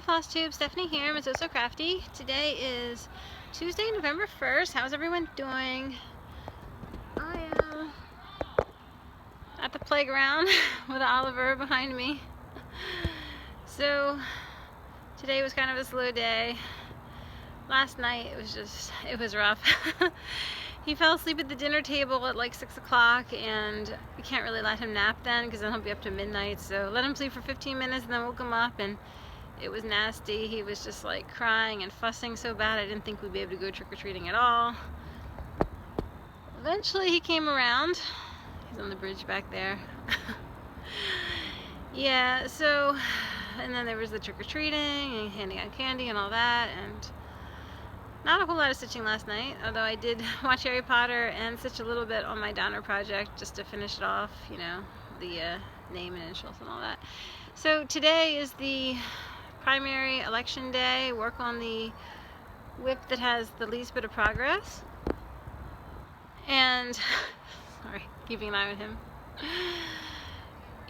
Flosstube, Stephanie here, Ms. So Crafty. Today is Tuesday, November 1st. How's everyone doing? I am at the playground with Oliver behind me. So today was kind of a slow day. Last night it was rough. He fell asleep at the dinner table at like 6 o'clock, and we can't really let him nap then because then he'll be up to midnight. So let him sleep for 15 minutes and then woke him up, and it was nasty. He was just like crying and fussing so bad I didn't think we'd be able to go trick-or-treating at all. Eventually he came around. He's on the bridge back there. Yeah, so, and then there was the trick-or-treating and handing out candy and all that, and not a whole lot of stitching last night, although I did watch Harry Potter and stitch a little bit on my Donner project just to finish it off, you know, the name and initials and all that. So today is the primary election day. Work on the whip that has the least bit of progress. And, sorry, keeping an eye on him.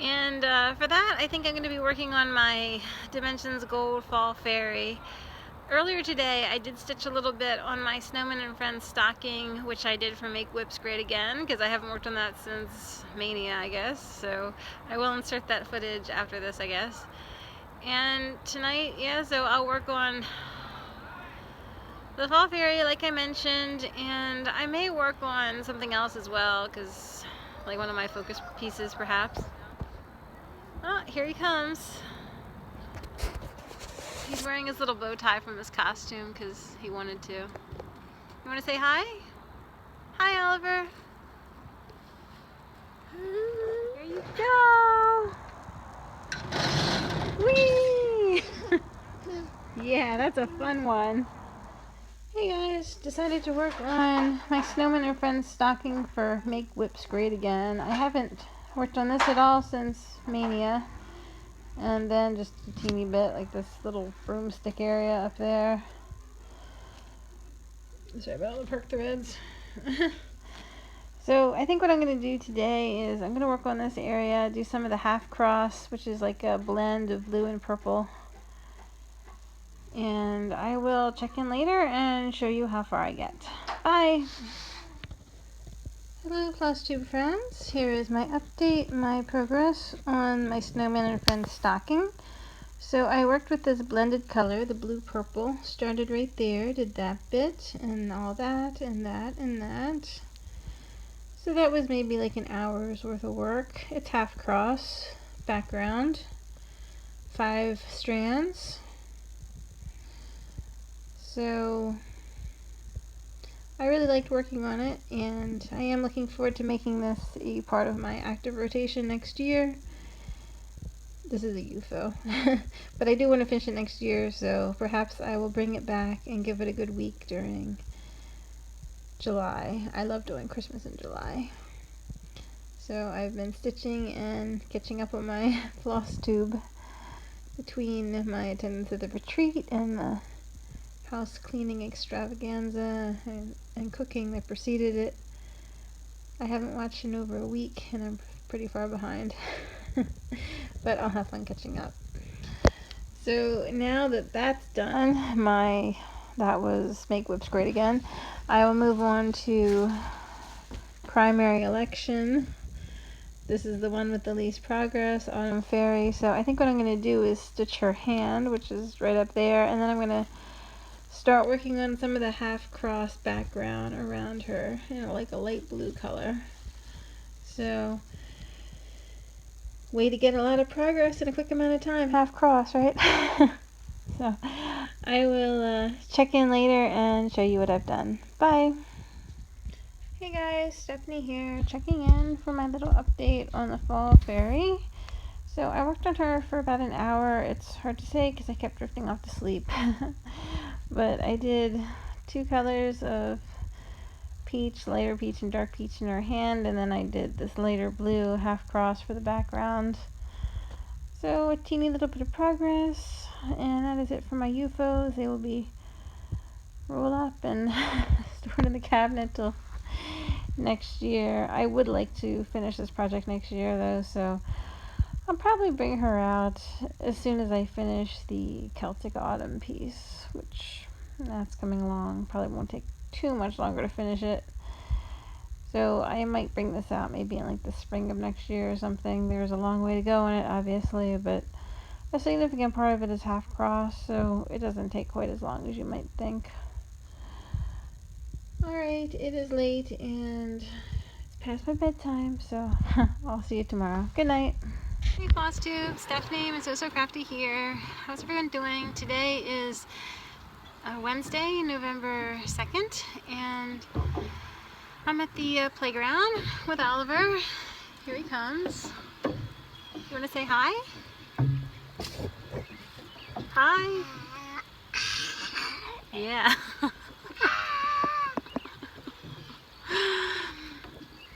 And for that, I think I'm going to be working on my Dimensions Gold Fall Fairy. Earlier today, I did stitch a little bit on my Snowman and Friends stocking, which I did for Make Whips Great Again, because I haven't worked on that since Mania, I guess. So I will insert that footage after this, I guess. And tonight, yeah, so I'll work on the Fall Fairy, like I mentioned, and I may work on something else as well, because, like, one of my focus pieces, perhaps. Oh, here he comes. He's wearing his little bow tie from his costume because he wanted to. You want to say hi? Hi, Oliver. Here you go. Whee! Yeah, that's a fun one. Hey guys, decided to work on my Snowman and Friends stocking for Make Whips Great Again. I haven't worked on this at all since Mania. And then just a teeny bit, like this little broomstick area up there. Sorry about all the perk threads. So I think what I'm going to do today is I'm going to work on this area, do some of the half cross, which is like a blend of blue and purple. And I will check in later and show you how far I get. Bye! Hello Flosstube friends, here is my update, my progress on my Snowman and Friends stocking. So I worked with this blended color, the blue-purple, started right there, did that bit, and all that, and that, and that. So that was maybe like an hour's worth of work. It's half cross, background, 5 strands. So I really liked working on it, and I am looking forward to making this a part of my active rotation next year. This is a UFO, but I do want to finish it next year, so perhaps I will bring it back and give it a good week during July. I love doing Christmas in July. So I've been stitching and catching up on my Flosstube between my attendance at the retreat and the house cleaning extravaganza and cooking that preceded it. I haven't watched in over a week and I'm pretty far behind. But I'll have fun catching up. So now that that's done, that was Make Whips Great Again, I will move on to Primary Election. This is the one with the least progress, Autumn Fairy. So I think what I'm going to do is stitch her hand, which is right up there, and then I'm going to start working on some of the half cross background around her, you know, like a light blue color. So, way to get a lot of progress in a quick amount of time. Half cross, right? So, I will check in later and show you what I've done. Bye! Hey guys, Stephanie here, checking in for my little update on the Fall Fairy. So I worked on her for about an hour. It's hard to say because I kept drifting off to sleep. But I did 2 colors of peach, lighter peach and dark peach in her hand, and then I did this lighter blue half cross for the background. So a teeny little bit of progress, and that is it for my UFOs. They will be rolled up and stored in the cabinet till next year. I would like to finish this project next year though, so I'll probably bring her out as soon as I finish the Celtic Autumn piece, which that's coming along. Probably won't take too much longer to finish it. So I might bring this out maybe in like the spring of next year or something. There's a long way to go in it, obviously, but a significant part of it is half cross, so it doesn't take quite as long as you might think. Alright, it is late and it's past my bedtime, so I'll see you tomorrow. Good night. Hey Flosstube, Stephanie, I'm So Crafty here. How's everyone doing? Today is Wednesday, November 2nd, and I'm at the playground with Oliver. Here he comes. You want to say hi? Hi. Yeah.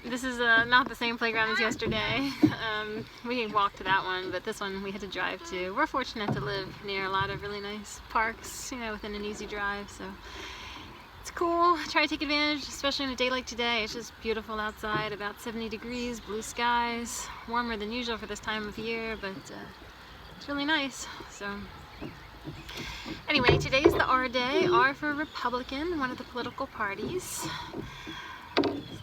This is not the same playground as yesterday. We walked to that one, but this one we had to drive to. We're fortunate to live near a lot of really nice parks, you know, within an easy drive, so it's cool. Try to take advantage, especially on a day like today. It's just beautiful outside, about 70 degrees, blue skies, warmer than usual for this time of year, but it's really nice. So anyway, today's the R day. R for Republican, one of the political parties.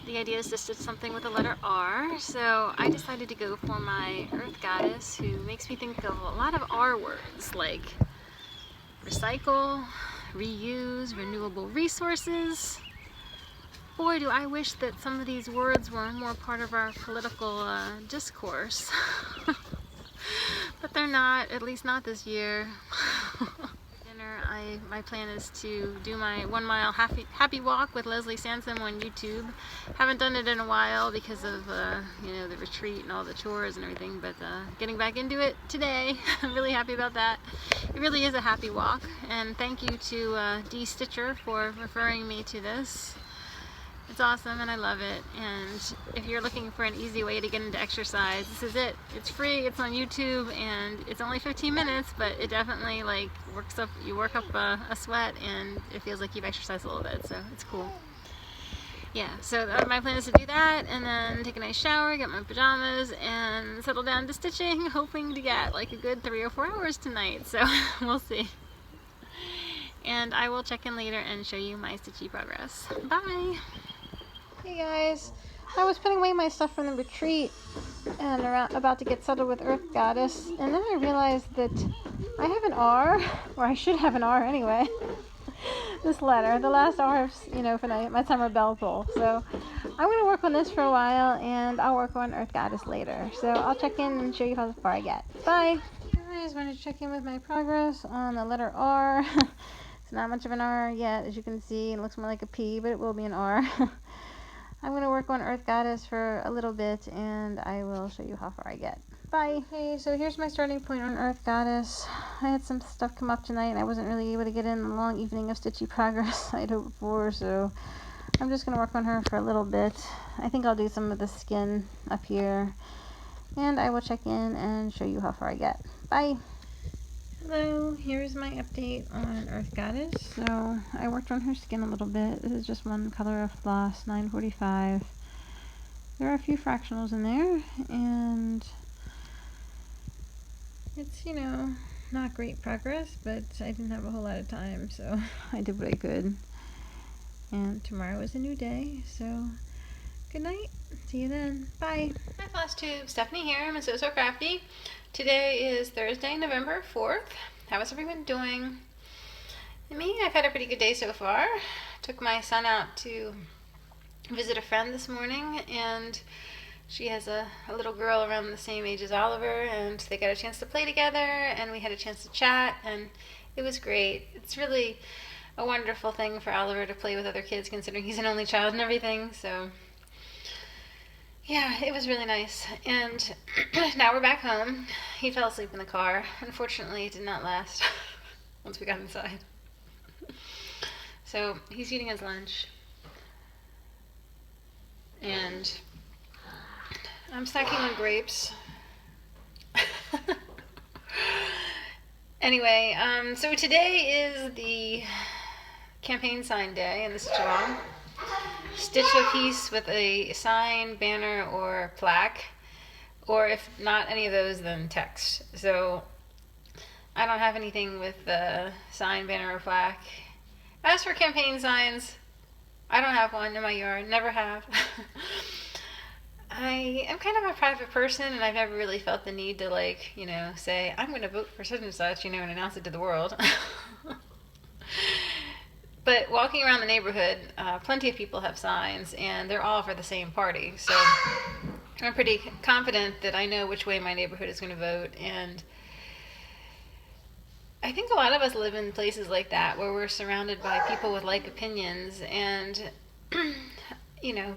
The idea is to stitch something with the letter R, so I decided to go for my Earth Goddess, who makes me think of a lot of R words, like recycle, reuse, renewable resources. Boy, do I wish that some of these words were more part of our political discourse. But they're not, at least not this year. My plan is to do my 1 mile happy walk with Leslie Sansom on YouTube. Haven't done it in a while because of you know, the retreat and all the chores and everything, but getting back into it today. I'm really happy about that. It really is a happy walk, and thank you to D Stitcher for referring me to this. It's awesome and I love it, and if you're looking for an easy way to get into exercise, this is it. It's free, it's on YouTube, and it's only 15 minutes, but it definitely like you work up a sweat and it feels like you've exercised a little bit, so it's cool. Yeah, so my plan is to do that and then take a nice shower, get my pajamas, and settle down to stitching, hoping to get like a good 3 or 4 hours tonight, so we'll see. And I will check in later and show you my stitchy progress. Bye! Hey guys, I was putting away my stuff from the retreat and about to get settled with Earth Goddess, and then I realized that I have an R, or I should have an R anyway. This letter, the last R, you know, for my summer bell pull. So I'm going to work on this for a while, and I'll work on Earth Goddess later. So I'll check in and show you how far I get. Bye! I just wanted to check in with my progress on the letter R. It's not much of an R yet, as you can see. It looks more like a P, but it will be an R. I'm going to work on Earth Goddess for a little bit, and I will show you how far I get. Bye! Okay, so here's my starting point on Earth Goddess. I had some stuff come up tonight, and I wasn't really able to get in the long evening of stitchy progress I'd hoped for, so I'm just going to work on her for a little bit. I think I'll do some of the skin up here, and I will check in and show you how far I get. Bye! Hello, here's my update on Earth Goddess. So I worked on her skin a little bit. This is just one color of floss, 945. There are a few fractionals in there, and it's, you know, not great progress, but I didn't have a whole lot of time, so I did what I could. And tomorrow is a new day, so good night. See you then. Bye. Hi Flosstube, Stephanie here. I'm So Crafty. Today is Thursday, November 4th. How is everyone doing? Me, I've had a pretty good day so far. Took my son out to visit a friend this morning, and she has a little girl around the same age as Oliver, and they got a chance to play together, and we had a chance to chat, and it was great. It's really a wonderful thing for Oliver to play with other kids, considering he's an only child and everything, so yeah, it was really nice. And now we're back home. He fell asleep in the car. Unfortunately, it did not last once we got inside. So he's eating his lunch, and I'm snacking on grapes. Anyway, so today is the campaign sign day in the stitch along. Stitch a piece with a sign, banner, or plaque, or if not any of those, then text. So I don't have anything with the sign, banner, or plaque. As for campaign signs, I don't have one in my yard, never have. I am kind of a private person, and I've never really felt the need to, like, say, I'm going to vote for such and such, and announce it to the world. But walking around the neighborhood, plenty of people have signs, and they're all for the same party. So I'm pretty confident that I know which way my neighborhood is going to vote, and I think a lot of us live in places like that where we're surrounded by people with like opinions, and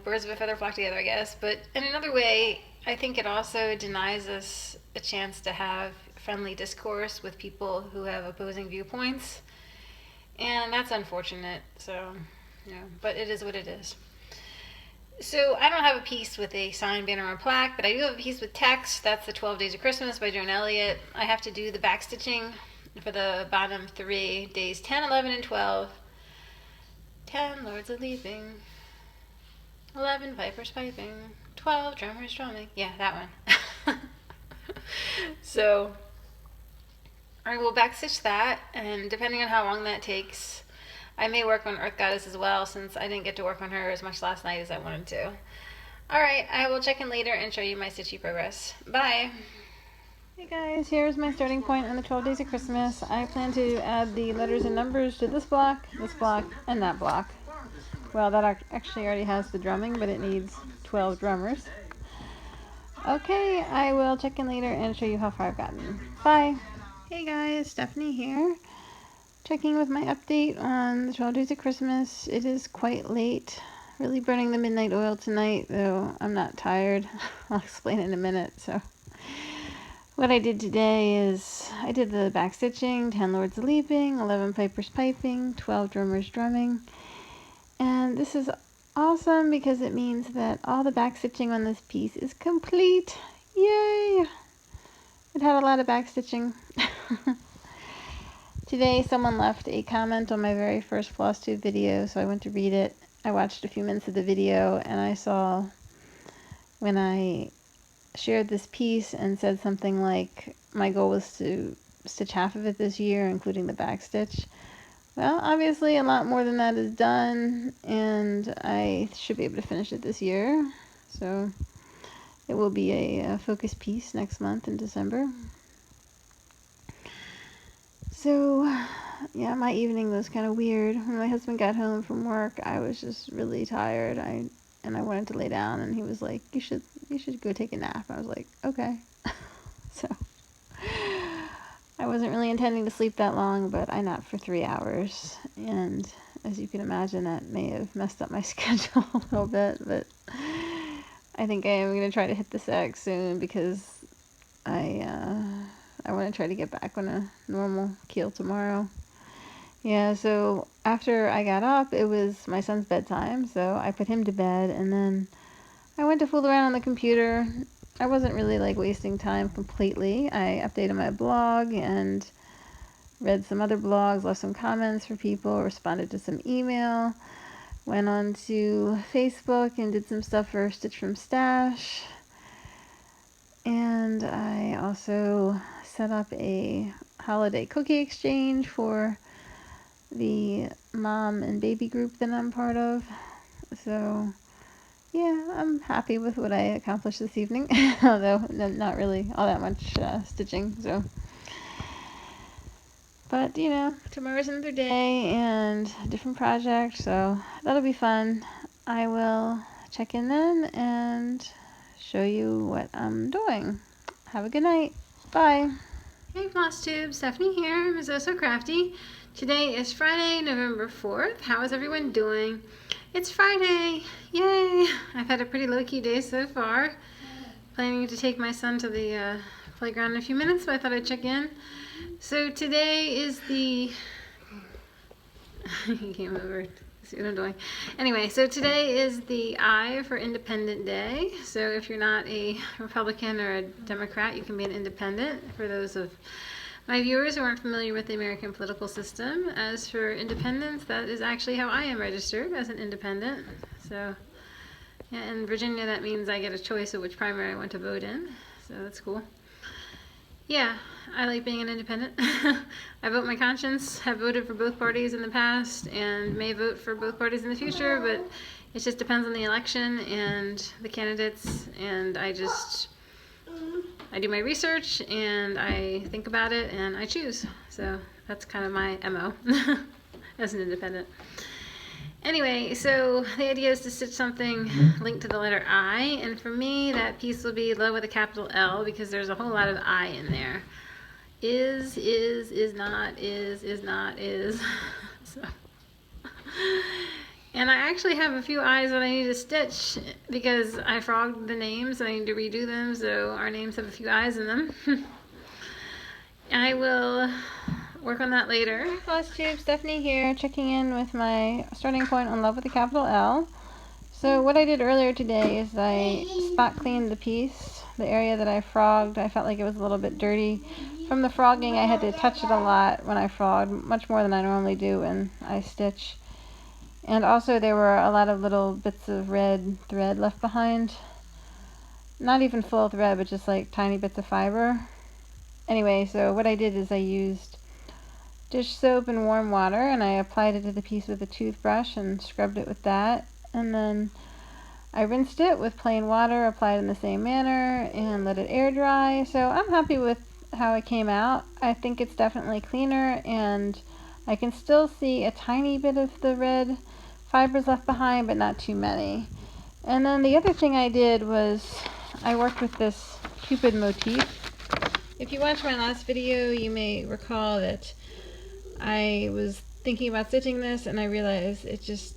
birds of a feather flock together, I guess. But in another way, I think it also denies us a chance to have friendly discourse with people who have opposing viewpoints. And that's unfortunate, so, but it is what it is. So I don't have a piece with a sign, banner, or plaque, but I do have a piece with text. That's the 12 Days of Christmas by Joan Elliott. I have to do the backstitching for the bottom 3, days 10, 11, and 12. 10 lords a leaping, 11 vipers piping, 12 drummers drumming. Yeah, that one. So I will backstitch that, and depending on how long that takes, I may work on Earth Goddess as well, since I didn't get to work on her as much last night as I wanted to. Alright, I will check in later and show you my stitchy progress. Bye! Hey guys, here's my starting point on the 12 Days of Christmas. I plan to add the letters and numbers to this block, and that block. Well, that actually already has the drumming, but it needs 12 drummers. Okay, I will check in later and show you how far I've gotten. Bye! Hey guys, Stephanie here. Checking with my update on the 12 Days of Christmas. It is quite late. Really burning the midnight oil tonight, though I'm not tired. I'll explain in a minute. So what I did today is I did the backstitching, 10 lords leaping, 11 pipers piping, 12 drummers drumming. And this is awesome because it means that all the backstitching on this piece is complete. Yay! It had a lot of backstitching. Today someone left a comment on my very first Flosstube video, so I went to read it. I watched a few minutes of the video, and I saw when I shared this piece and said something like my goal was to stitch half of it this year, including the backstitch. Well, obviously a lot more than that is done, and I should be able to finish it this year. So it will be a focus piece next month in December. So, yeah, my evening was kind of weird. When my husband got home from work, I was just really tired. I wanted to lay down, and he was like, "You should go take a nap." I was like, "Okay." So, I wasn't really intending to sleep that long, but I napped for 3 hours, and as you can imagine, that may have messed up my schedule a little bit, but I think I am going to try to hit the sack soon because I want to try to get back on a normal keel tomorrow. Yeah, so after I got up, it was my son's bedtime, so I put him to bed, and then I went to fool around on the computer. I wasn't really wasting time completely. I updated my blog and read some other blogs, left some comments for people, responded to some email, went on to Facebook and did some stuff for Stitch from Stash. And I also set up a holiday cookie exchange for the mom and baby group that I'm part of. So, yeah, I'm happy with what I accomplished this evening, although not really all that much stitching. So, but tomorrow's another day and a different project, so that'll be fun. I will check in then and show you what I'm doing. Have a good night. Bye. Hey Flosstube, Stephanie here, Ms. So Crafty. Today is Friday, November 4th. How is everyone doing? It's Friday! Yay! I've had a pretty low-key day so far. Planning to take my son to the playground in a few minutes, but I thought I'd check in. So today is the... he came over. See what I'm doing. Anyway, so today is the I for Independent Day. So if you're not a Republican or a Democrat, you can be an independent. For those of my viewers who aren't familiar with the American political system, as for independence, that is actually how I am registered, as an independent. So, yeah, in Virginia, that means I get a choice of which primary I want to vote in. so that's cool. Yeah, I like being an independent. I vote my conscience, have voted for both parties in the past, and may vote for both parties in the future, but it just depends on the election and the candidates, and I do my research, and I think about it, and I choose. So that's kind of my MO as an independent. Anyway, so the idea is to stitch something linked to the letter I, and for me that piece will be love with a capital L because there's a whole lot of I in there. Is not, is not, is. So. And I actually have a few I's that I need to stitch because I frogged the names. I need to redo them, so our names have a few I's in them. I will work on that later. Flosstube, Stephanie here, checking in with my starting point on love with a capital L. So what I did earlier today is I spot cleaned the piece, the area that I frogged. I felt like it was a little bit dirty. From the frogging, I had to touch it a lot when I frogged, much more than I normally do when I stitch. And also there were a lot of little bits of red thread left behind. Not even full thread, but just like tiny bits of fiber. Anyway, so what I did is I used dish soap and warm water, and I applied it to the piece with a toothbrush and scrubbed it with that. And then I rinsed it with plain water, applied in the same manner, and let it air dry. So I'm happy with how it came out. I think it's definitely cleaner, and I can still see a tiny bit of the red fibers left behind, but not too many. And then the other thing I did was I worked with this Cupid motif. If you watched my last video, you may recall that I was thinking about stitching this and I realized it just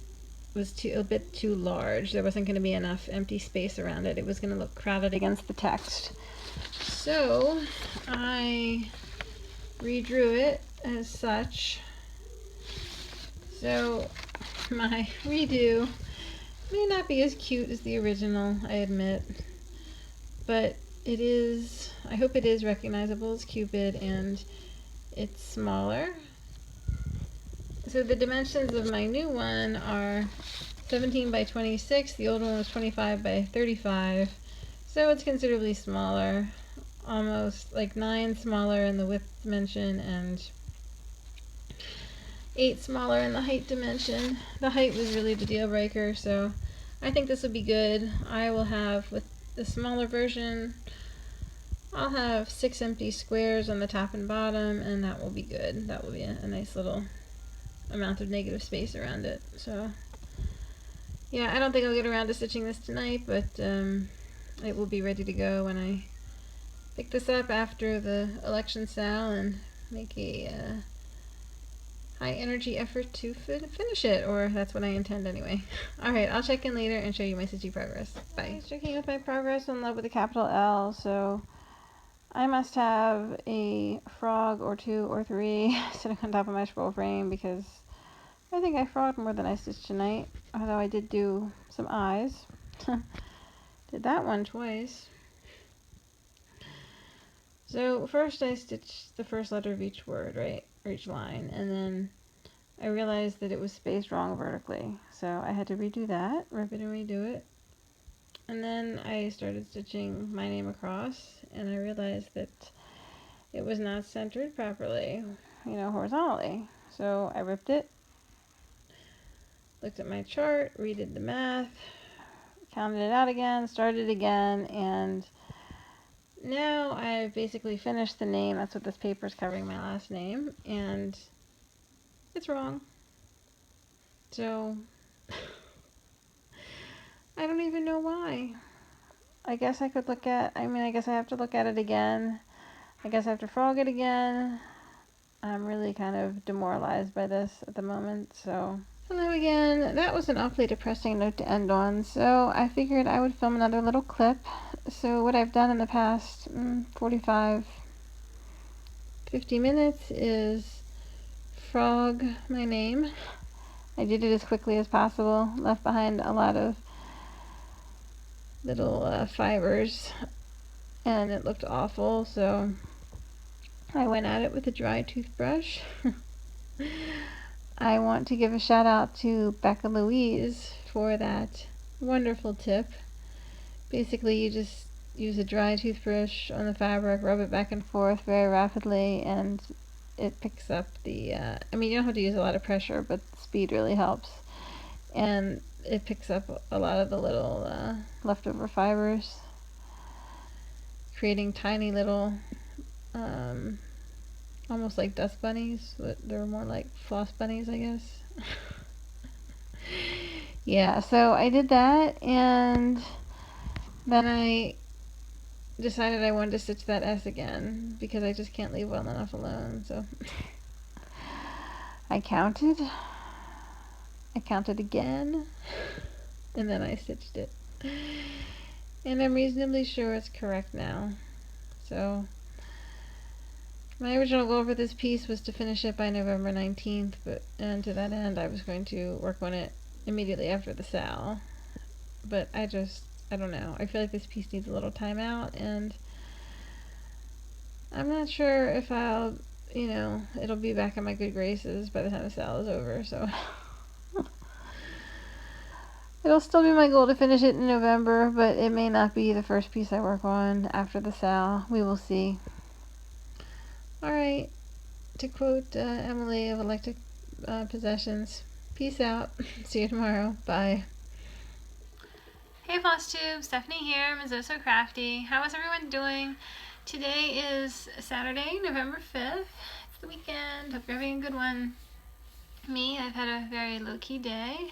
was a bit too large. There wasn't going to be enough empty space around it. It was going to look crowded against the text. So I redrew it as such. So my redo may not be as cute as the original, I admit, but it is, I hope it is recognizable as Cupid, and it's smaller. So the dimensions of my new one are 17 by 26, the old one was 25 by 35, so it's considerably smaller, almost like 9 smaller in the width dimension and 8 smaller in the height dimension. The height was really the deal breaker, so I think this will be good. I will have, with the smaller version, I'll have 6 empty squares on the top and bottom, and that will be good. That will be a nice little amount of negative space around it. So yeah, I don't think I'll get around to stitching this tonight, but it will be ready to go when I pick this up after the election SAL and make a high energy effort to finish it, or that's what I intend anyway. Alright, I'll check in later and show you my stitching progress. Bye. Checking with my progress on love with a capital L. So I must have a frog or 2 or 3 sitting on top of my scroll frame because I think I frogged more than I stitched tonight, although I did do some eyes. Did that one twice. So first I stitched the first letter of each word, right, or each line, and then I realized that it was spaced wrong vertically, so I had to redo that, rip it and redo it. And then I started stitching my name across, and I realized that it was not centered properly, you know, horizontally. So I ripped it, looked at my chart, redid the math, counted it out again, started again, and now I've basically finished the name. That's what this paper is covering, my last name, and it's wrong. So I don't even know why. I guess I could look at, I guess I have to look at it again. I guess I have to frog it again. I'm really kind of demoralized by this at the moment, so. Hello again. That was an awfully depressing note to end on, so I figured I would film another little clip. So what I've done in the past 45, 50 minutes is frog my name. I did it as quickly as possible, left behind a lot of little fibers, and it looked awful, so I went at it with a dry toothbrush. I want to give a shout out to Becca Louise for that wonderful tip. Basically, you just use a dry toothbrush on the fabric, rub it back and forth very rapidly, and it picks up the, I mean, you don't have to use a lot of pressure, but speed really helps. And it picks up a lot of the little leftover fibers, creating tiny little, almost like dust bunnies, but they're more like floss bunnies, I guess. Yeah, so I did that, and then I decided I wanted to stitch that S again, because I just can't leave well enough alone, so I counted again, and then I stitched it. And I'm reasonably sure it's correct now. So my original goal for this piece was to finish it by November 19th, and to that end I was going to work on it immediately after the SAL. But I don't know. I feel like this piece needs a little time out, and I'm not sure if I'll, it'll be back in my good graces by the time the SAL is over, so it'll still be my goal to finish it in November, but it may not be the first piece I work on after the SAL. We will see. Alright, to quote Emily of Electric Possessions, peace out. See you tomorrow. Bye. Hey Flosstube, Stephanie here, Ms. Oh So Crafty. How is everyone doing? Today is Saturday, November 5th. It's the weekend. Hope you're having a good one. Me, I've had a very low-key day.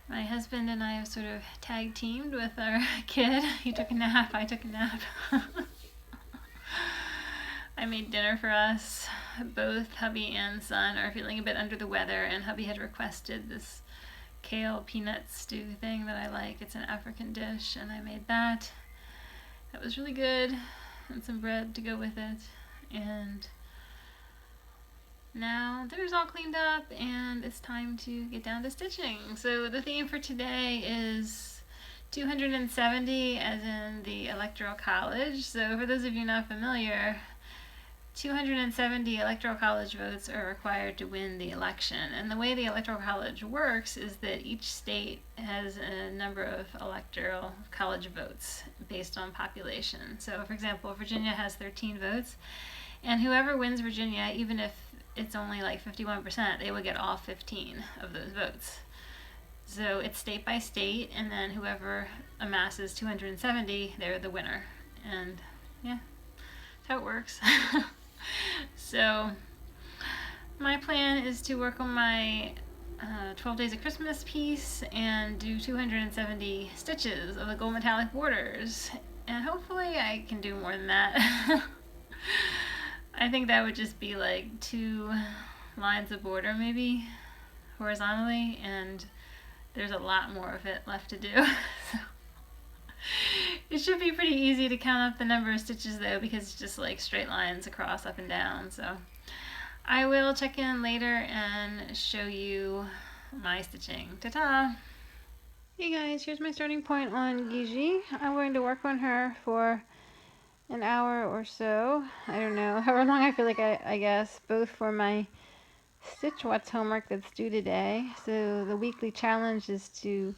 My husband and I have sort of tag teamed with our kid. He took a nap, I took a nap. I made dinner for us. Both hubby and son are feeling a bit under the weather, and hubby had requested this kale peanut stew thing that I like. It's an African dish, and I made that. That was really good, and some bread to go with it. And now dinner's all cleaned up, and it's time to get down to stitching. So the theme for today is 270, as in the Electoral College. So for those of you not familiar, 270 Electoral College votes are required to win the election. And the way the Electoral College works is that each state has a number of Electoral College votes based on population. So for example, Virginia has 13 votes, and whoever wins Virginia, even if it's only like 51%, they would get all 15 of those votes. So it's state by state, and then whoever amasses 270, they're the winner. And yeah, that's how it works. So my plan is to work on my 12 Days of Christmas piece and do 270 stitches of the gold metallic borders, and hopefully I can do more than that. I think that would just be like 2 lines of border maybe horizontally, and there's a lot more of it left to do. So it should be pretty easy to count up the number of stitches though, because it's just like straight lines across, up and down. So I will check in later and show you my stitching. Ta-ta! Hey guys, here's my starting point on Gigi. I'm going to work on her for an hour or so. I don't know, however long I feel like I guess, both for my Stitch What's homework that's due today. So the weekly challenge is to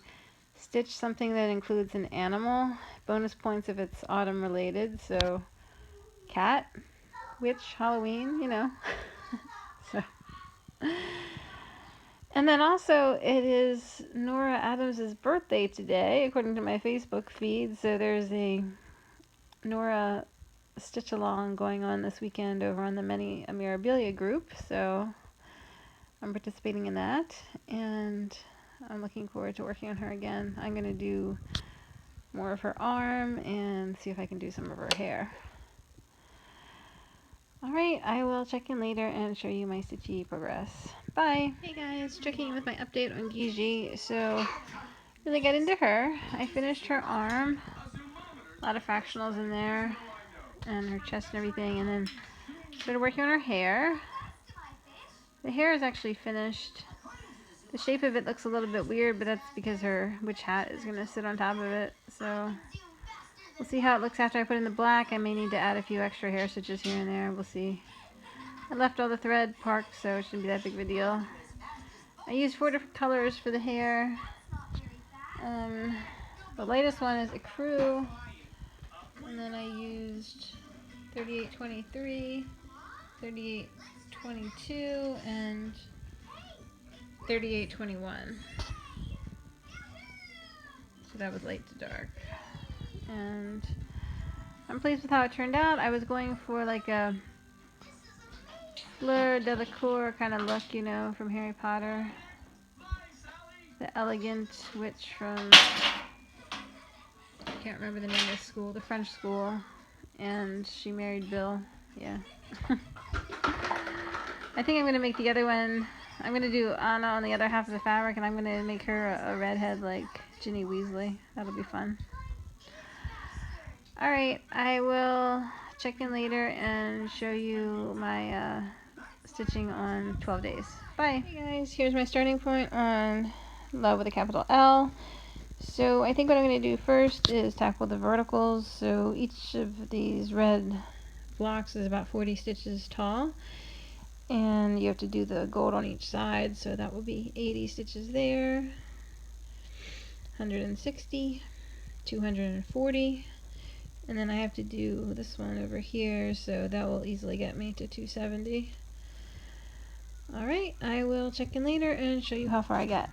stitch something that includes an animal. Bonus points if it's autumn related. So cat, witch, Halloween, So. And then also it is Nora Adams' birthday today, according to my Facebook feed. So there's a Nora stitch along going on this weekend over on the Many a Mirabilia group. So I'm participating in that, and I'm looking forward to working on her again. I'm going to do more of her arm and see if I can do some of her hair. Alright, I will check in later and show you my stitchy progress. Bye! Hey guys, checking in with my update on Gigi. So, really got into her. I finished her arm. A lot of fractionals in there, and her chest and everything, and then started working on her hair. The hair is actually finished. The shape of it looks a little bit weird, but that's because her witch hat is going to sit on top of it. So we'll see how it looks after I put in the black. I may need to add a few extra hair stitches here and there. We'll see. I left all the thread parked, so it shouldn't be that big of a deal. I used 4 different colors for the hair. The lightest one is Ecru. And then I used 38.23, 38.22, and 38.21. So that was light to dark. And I'm pleased with how it turned out. I was going for like a Fleur Delacour kind of look, you know, from Harry Potter. The elegant witch from, I can't remember the name of the school, the French school. And she married Bill. Yeah. I think I'm going to make the other one, I'm going to do Anna on the other half of the fabric, and I'm going to make her a redhead like Ginny Weasley. That'll be fun. Alright, I will check in later and show you my stitching on 12 days. Bye! Hey guys, here's my starting point on Love with a capital L. So I think what I'm going to do first is tackle the verticals. So each of these red blocks is about 40 stitches tall. And you have to do the gold on each side, so that will be 80 stitches there, 160, 240, and then I have to do this one over here, so that will easily get me to 270. Alright, I will check in later and show you how far I get.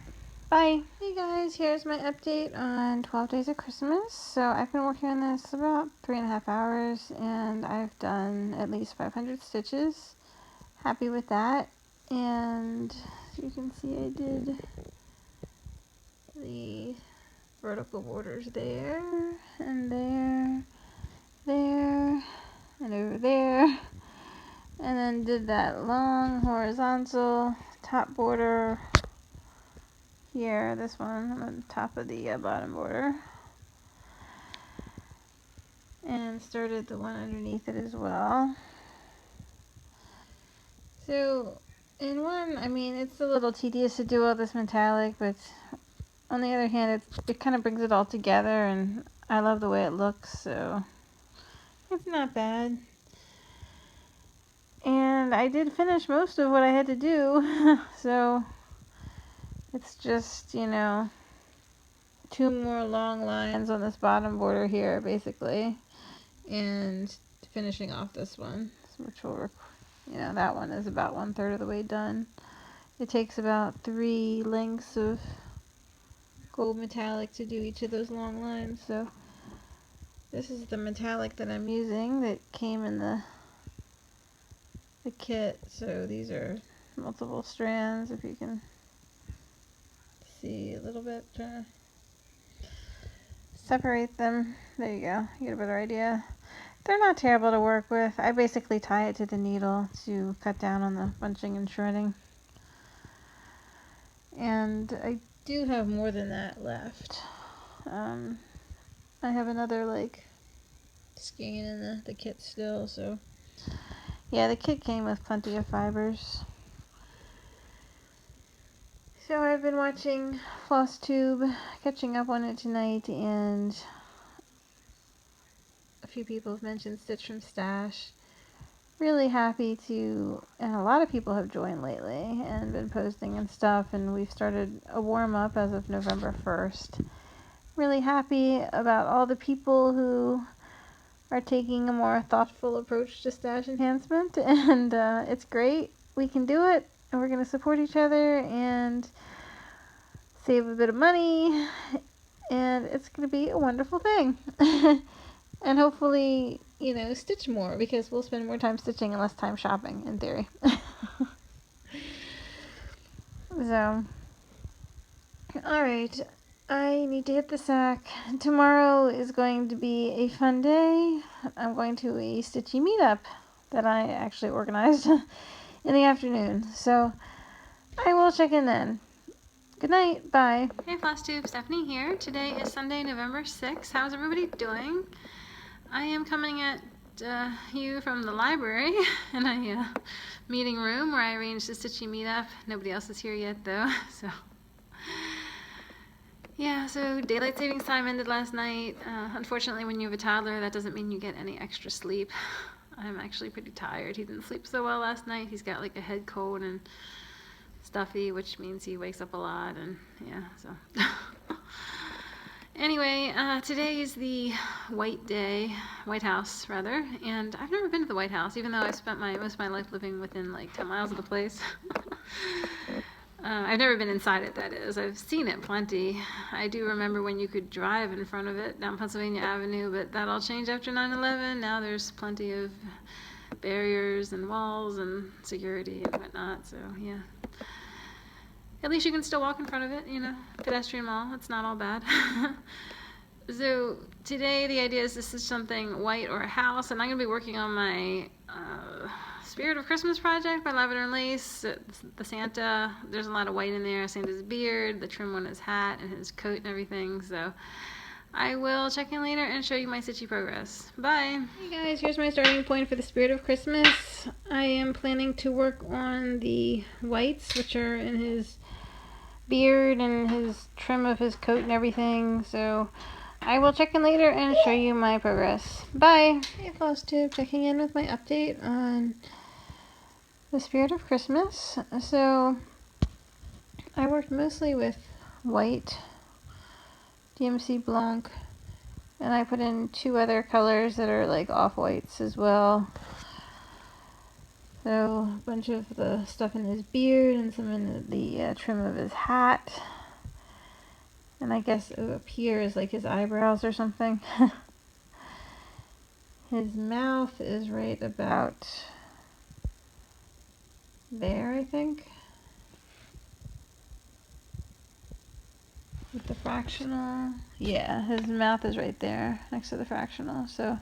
Bye! Hey guys, here's my update on 12 Days of Christmas. So I've been working on this about 3.5 hours, and I've done at least 500 stitches. Happy with that. And as you can see, I did the vertical borders there, and there, there, and over there, and then did that long horizontal top border here, this one on the top of the bottom border, and started the one underneath it as well. So in one, I mean, it's a little tedious to do all this metallic, but on the other hand, it kind of brings it all together, and I love the way it looks, so it's not bad. And I did finish most of what I had to do, so it's just, you know, 2 more long lines on this bottom border here, basically, and finishing off this one, which will, you know, that one is about 1/3 of the way done. It takes about 3 lengths of gold metallic to do each of those long lines, so this is the metallic that I'm using that came in the kit. So these are multiple strands, if you can see a little bit, trying to separate them. There you go, you get a better idea. They're not terrible to work with. I basically tie it to the needle to cut down on the bunching and shredding. And I do have more than that left. I have another like skein in the kit still, so yeah, the kit came with plenty of fibers. So I've been watching Flosstube, catching up on it tonight, and a few people have mentioned Stitch from Stash. Really happy to, and a lot of people have joined lately and been posting and stuff, and we've started a warm-up as of November 1st. Really happy about all the people who are taking a more thoughtful approach to stash enhancement, and it's great. We can do it, and we're going to support each other and save a bit of money, and it's going to be a wonderful thing. And hopefully, you know, stitch more, because we'll spend more time stitching and less time shopping, in theory. So, alright, I need to hit the sack. Tomorrow is going to be a fun day. I'm going to a stitchy meetup that I actually organized in the afternoon. So, I will check in then. Good night. Bye. Hey Flosstube, Stephanie here. Today is Sunday, November 6th. How's everybody doing? I am coming at you from the library in a meeting room where I arranged a stitchy meetup. Nobody else is here yet though, so yeah, so daylight savings time ended last night. Unfortunately, when you have a toddler, that doesn't mean you get any extra sleep. I'm actually pretty tired. He didn't sleep so well last night. He's got like a head cold and stuffy, which means he wakes up a lot, and yeah, so Anyway, today is the White House rather, and I've never been to the White House, even though I spent most of my life living within like 10 miles of the place. I've never been inside it, that is. I've seen it plenty. I do remember when you could drive in front of it down Pennsylvania Avenue, but that all changed after 9/11. Now there's plenty of barriers and walls and security and whatnot, so yeah. At least you can still walk in front of it, you know, pedestrian mall. It's not all bad. So today the idea is to stitch something white or a house, and I'm going to be working on my Spirit of Christmas project by Lavender and Lace. The Santa, there's a lot of white in there. Santa's beard, the trim on his hat, and his coat and everything. So I will check in later and show you my stitchy progress. Bye! Hey guys, here's my starting point for the Spirit of Christmas. I am planning to work on the whites, which are in his beard and his trim of his coat and everything. So I will check in later and show you my progress. Bye! Hey Flosstube, checking in with my update on the Spirit of Christmas. So I worked mostly with white DMC Blanc, and I put in 2 other colors that are like off-whites as well. So a bunch of the stuff in his beard and some in the trim of his hat. And I guess up here is like his eyebrows or something. His mouth is right about there, I think. With the fractional. Yeah, his mouth is right there next to the fractional. So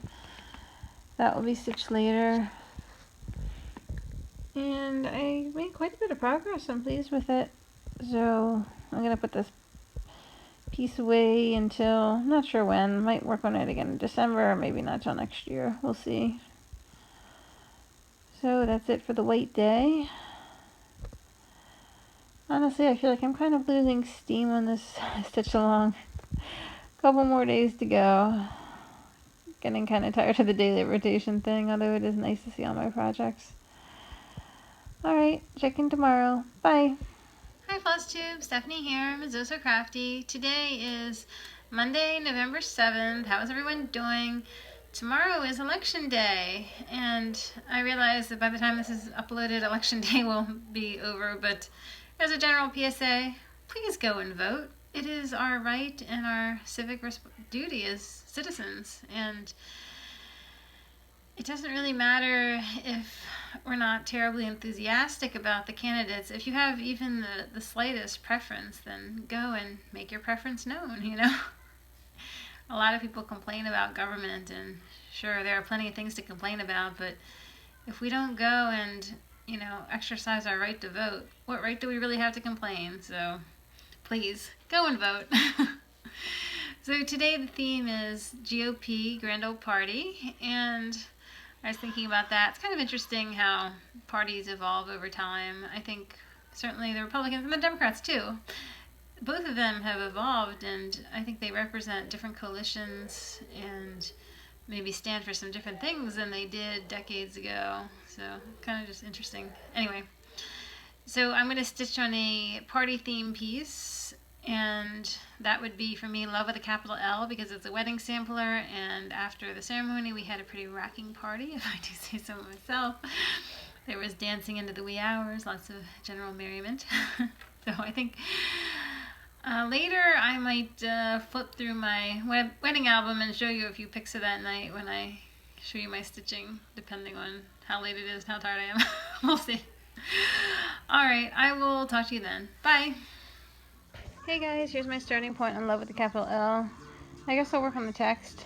that will be stitched later. And I made quite a bit of progress. I'm pleased with it. So I'm going to put this piece away until, I'm not sure when. Might work on it again in December, or maybe not till next year. We'll see. So that's it for the white day. Honestly, I feel like I'm kind of losing steam on this stitch along. A couple more days to go. Getting kind of tired of the daily rotation thing, although it is nice to see all my projects. Alright, check in tomorrow. Bye! Hi Flosstube, Stephanie here, Ms. Oh So Crafty. Today is Monday, November 7th. How is everyone doing? Tomorrow is election day, and I realize that by the time this is uploaded, election day will be over, but as a general PSA, please go and vote. It is our right and our civic duty as citizens, and it doesn't really matter if we're not terribly enthusiastic about the candidates. If you have even the slightest preference, then go and make your preference known, you know. A lot of people complain about government, and sure, there are plenty of things to complain about, but if we don't go and, you know, exercise our right to vote, what right do we really have to complain? So please go and vote. So today the theme is GOP, Grand Old Party, and I was thinking about that. It's kind of interesting how parties evolve over time. I think certainly the Republicans and the Democrats too, both of them have evolved, and I think they represent different coalitions and maybe stand for some different things than they did decades ago. So kind of just interesting. Anyway, so I'm going to stitch on a party theme piece, and that would be for me Love with a capital L, because it's a wedding sampler, and after the ceremony we had a pretty rocking party, if I do say so myself. There was dancing into the wee hours, lots of general merriment. So I think later I might flip through my wedding album and show you a few pics of that night when I show you my stitching, depending on how late it is and how tired I am. We'll see. Alright, I will talk to you then. Bye! Hey guys, here's my starting point on Love with a capital L. I guess I'll work on the text.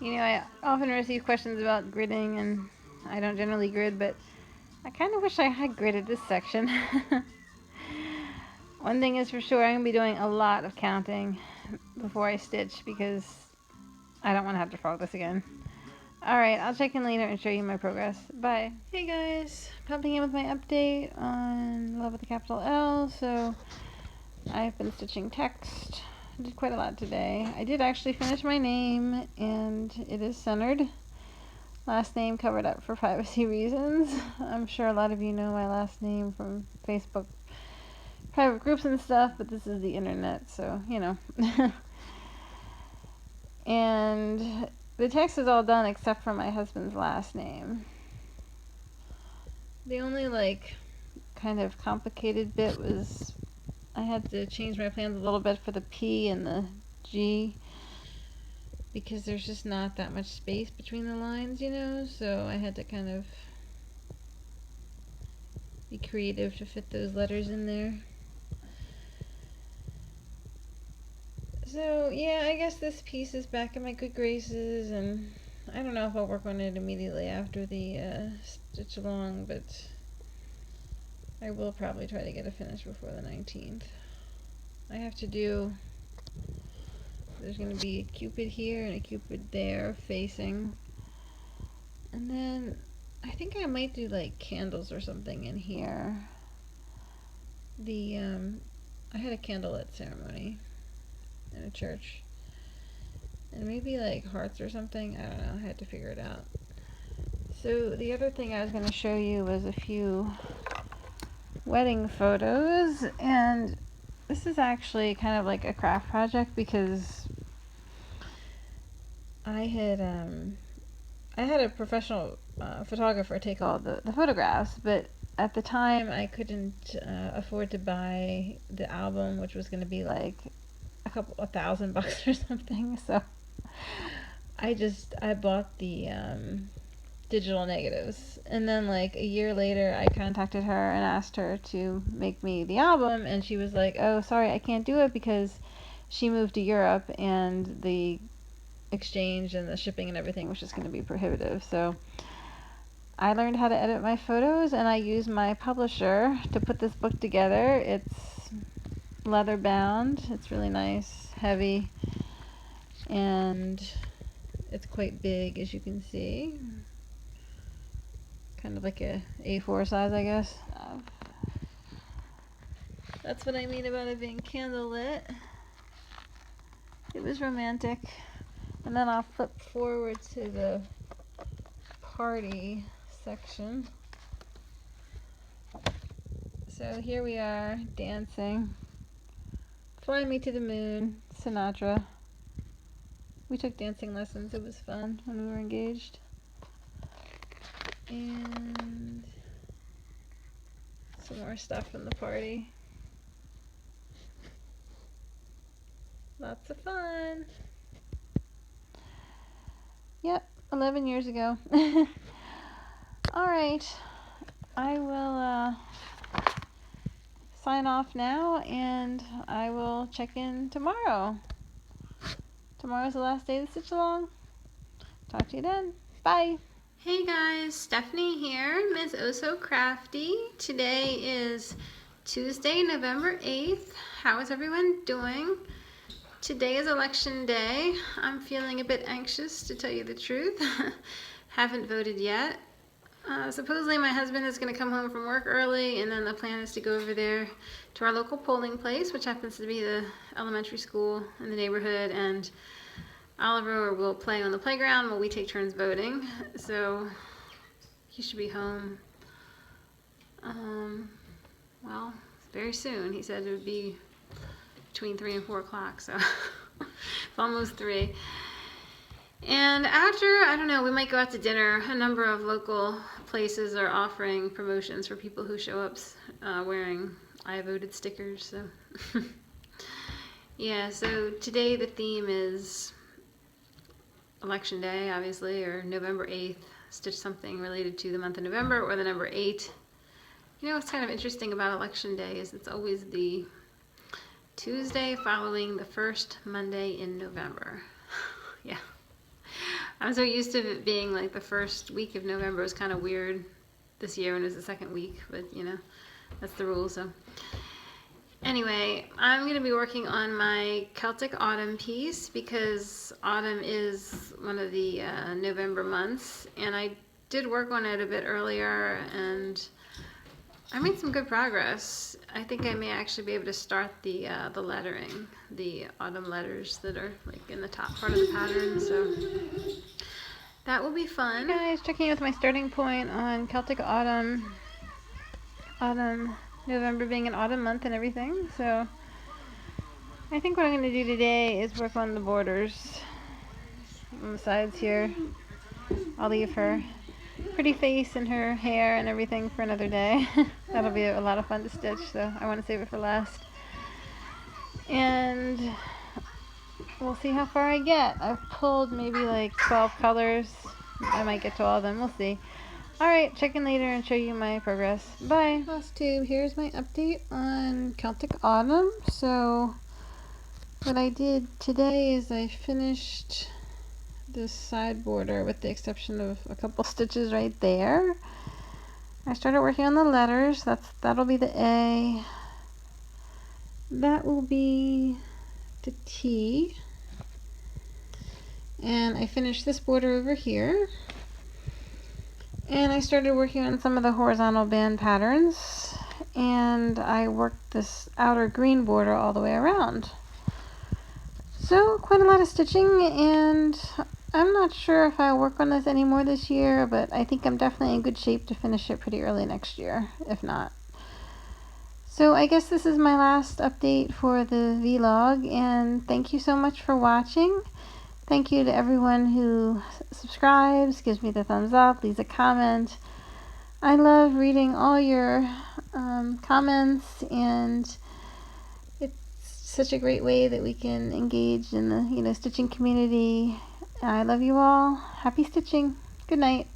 You know, I often receive questions about gridding, and I don't generally grid, but I kind of wish I had gridded this section. One thing is for sure, I'm going to be doing a lot of counting before I stitch, because I don't want to have to frog this again. Alright, I'll check in later and show you my progress. Bye. Hey guys, popping in with my update on Love with a capital L. So I've been stitching text. I did quite a lot today. I did actually finish my name, and it is centered. Last name covered up for privacy reasons. I'm sure a lot of you know my last name from Facebook private groups and stuff, but this is the internet, so, you know. And the text is all done except for my husband's last name. The only, like, kind of complicated bit was I had to change my plans a little bit for the P and the G, because there's just not that much space between the lines, you know, so I had to kind of be creative to fit those letters in there. So, yeah, I guess this piece is back in my good graces, and I don't know if I'll work on it immediately after the stitch along, but I will probably try to get it finished before the 19th. I have to do, there's going to be a cupid here and a cupid there facing, and then I think I might do like candles or something in here. I had a candlelit ceremony in a church, and maybe like hearts or something, I don't know, I had to figure it out. So the other thing I was going to show you was a few wedding photos, and this is actually kind of like a craft project because I had a professional photographer take all the photographs, but at the time I couldn't afford to buy the album, which was going to be like $1,000 or something, so I bought the digital negatives, and then like a year later I contacted her and asked her to make me the album, and she was like, oh, sorry, I can't do it because she moved to Europe and the exchange and the shipping and everything was just going to be prohibitive. So I learned how to edit my photos, and I used my publisher to put this book together. It's leather bound, it's really nice, heavy, and it's quite big, as you can see. Kind of like a A4 size, I guess. That's what I mean about it being candlelit. It was romantic. And then I'll flip forward to the party section. So here we are, dancing. Fly Me to the Moon, Sinatra. We took dancing lessons, it was fun when we were engaged. And some more stuff from the party. Lots of fun. Yep, 11 years ago. Alright, I will sign off now, and I will check in tomorrow. Tomorrow's the last day of the stitch along. Talk to you then. Bye. Hey guys, Stephanie here, Ms. Oh So Crafty. Today is Tuesday, November 8th. How is everyone doing? Today is election day. I'm feeling a bit anxious, to tell you the truth. Haven't voted yet. Supposedly my husband is going to come home from work early, and then the plan is to go over there to our local polling place, which happens to be the elementary school in the neighborhood, and Oliver will play on the playground while we take turns voting. So he should be home, well, very soon. He said it would be between 3 and 4 o'clock, so it's almost 3. And after, I don't know, we might go out to dinner. A number of local places are offering promotions for people who show up wearing I voted stickers. So yeah, so today the theme is election day, obviously, or November 8th. Stitch something related to the month of November or the number 8. You know what's kind of interesting about election day is it's always the Tuesday following the first Monday in November. Yeah. I'm so used to it being like the first week of November. It was kind of weird this year when it was the second week, but you know, that's the rule. So anyway, I'm going to be working on my Celtic Autumn piece because autumn is one of the November months, and I did work on it a bit earlier and I made some good progress. I think I may actually be able to start the lettering, the autumn letters that are like in the top part of the pattern, so that will be fun. Hey guys, checking in with my starting point on Celtic Autumn November being an autumn month and everything. So I think what I'm going to do today is work on the borders on the sides here. I'll leave her pretty face and her hair and everything for another day. That'll be a lot of fun to stitch, so I want to save it for last. And we'll see how far I get. I've pulled maybe like 12 colors. I might get to all of them. We'll see. Alright, check in later and show you my progress. Bye! Flosstube, here's my update on Celtic Autumn. So what I did today is I finished this side border with the exception of a couple stitches right there. I started working on the letters. That'll be the A. That will be the T. And I finished this border over here. And I started working on some of the horizontal band patterns. And I worked this outer green border all the way around. So quite a lot of stitching, and I'm not sure if I'll work on this anymore this year, but I think I'm definitely in good shape to finish it pretty early next year, if not. So I guess this is my last update for the vlog, and thank you so much for watching. Thank you to everyone who subscribes, gives me the thumbs up, leaves a comment. I love reading all your comments, and it's such a great way that we can engage in the stitching community. I love you all. Happy stitching. Good night.